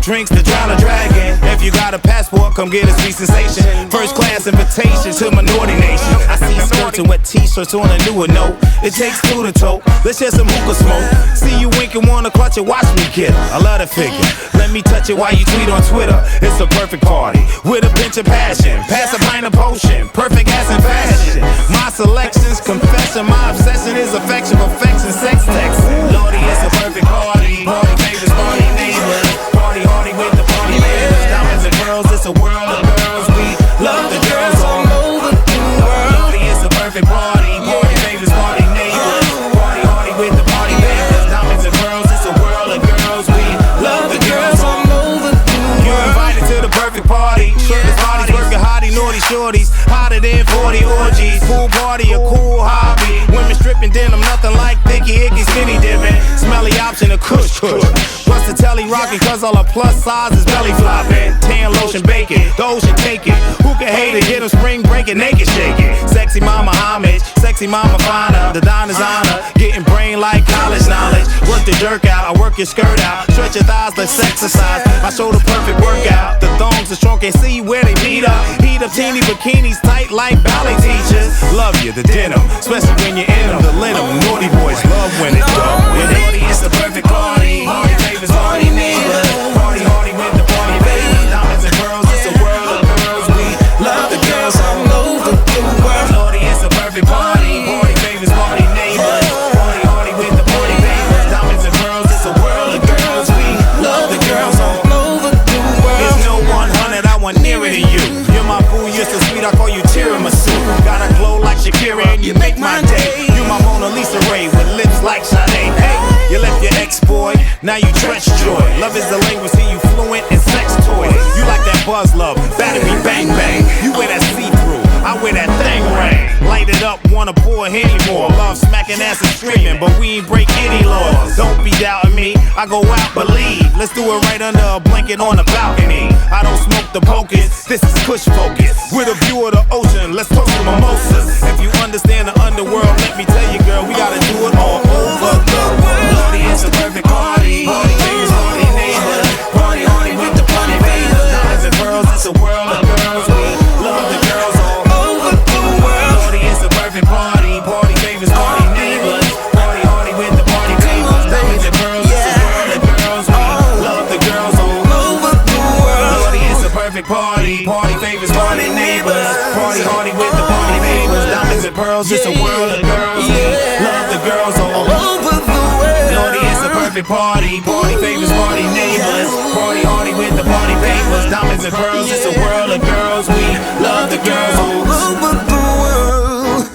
drinks to drown a dragon. If you got a passport, come get a sweet sensation. First class invitation to Minority Nation. I see skirts and wet t-shirts on a newer note. It takes two to tote. Let's share some hookah smoke. See you winking, wanna clutch it, watch me get it. I love the figure. Let me touch it while you tweet on Twitter. It's a perfect party with a pinch of passion. Pass a pint of potion, perfect ass and fashion. My selections, confession, my obsession is affection, perfection, sex texting. Lordy, it's a perfect party. Party favors, party neighbors. Party hardy with the party neighbors. Diamonds and pearls, it's a world of girls. We love the girls all over the world. Lordy, it's a perfect party. Party favors, party neighbors. Party hardy with the party neighbors. Diamonds and pearls, it's a world of girls. We love the girls all over the world. You're invited to the perfect party. Shirtless bodies, working hottie, naughty shorties. Hotter than 40 orgies. Pool party, a cool hobby. Women stripping denim, nothing like thicky, icky, skinny dipping. Smelly option, a kush kush. Plus the telly rocking, cause all her plus size is belly flopping. Tan lotion baking, the ocean taking. Who can hate it? Get 'em spring breaking, naked shaking. Sexy mama homage, sexy mama finer. The diner's honor, getting brain like college knowledge. Work the jerk out, I work your skirt out. Stretch your thighs, let's exercise. I show the perfect workout. The thongs are strong, can't see where they meet up. Heat up teeny bikinis, tight like ballet teachers. Love you, the denim, especially when you're in them. The linen, naughty boys love when it's done. When naughty, it's the perfect party. Party favors, party neighbors. Party hardy with the party babies. Diamonds and pearls, it's a world of girls. We love the girls all over the world. Naughty, it's a perfect party. Party favors, party neighbors. Party hardy with the party babies. Diamonds and pearls, it's a world of girls. We love the girls all over the world. There's no 100, I want nearer than you. You're my boo, you're so sweet, I call you tiramisu. Got a glow like Shakira and you make my day. You my Mona Lisa Ray with lips like Sade. Hey, you left your ex-boy, now you trench joy. Love is the language, see you fluent in sex toys. You like that buzz love, battery bang bang. You wear that see-through, I wear that thing ring. Light it up, wanna pour Henny more. Love smacking ass and screaming, but we ain't break any laws. Don't be doubting me, I go out, believe. Let's do it right under a blanket on the balcony. I don't smoke the pocus, this is Kush focus. With a view of the ocean, let's toast the mimosas. If you understand the underworld, let me tell you, girl, we gotta do it all over the world. Lordy, it's a perfect party. Party favors, party neighbors. Party hardy with the party favors. Diamonds and pearls, it's a world of girls. We love the girls all over the world. Lordy, it's a perfect party. Party favors, party neighbors. Party hardy with the party favors. Diamonds and pearls, it's a world of girls. We love the girls all over the world. Lordy, it's a perfect party. Party favors, party neighbors. Party hardy with the party neighbors. Diamonds and pearls, it's a world of girls. We love the girls all over the world. Lordy, it's a perfect party. Party favors, party neighbors. Party hardy with the party papers. Diamonds and pearls, it's a world of girls. We love the girls all over the world.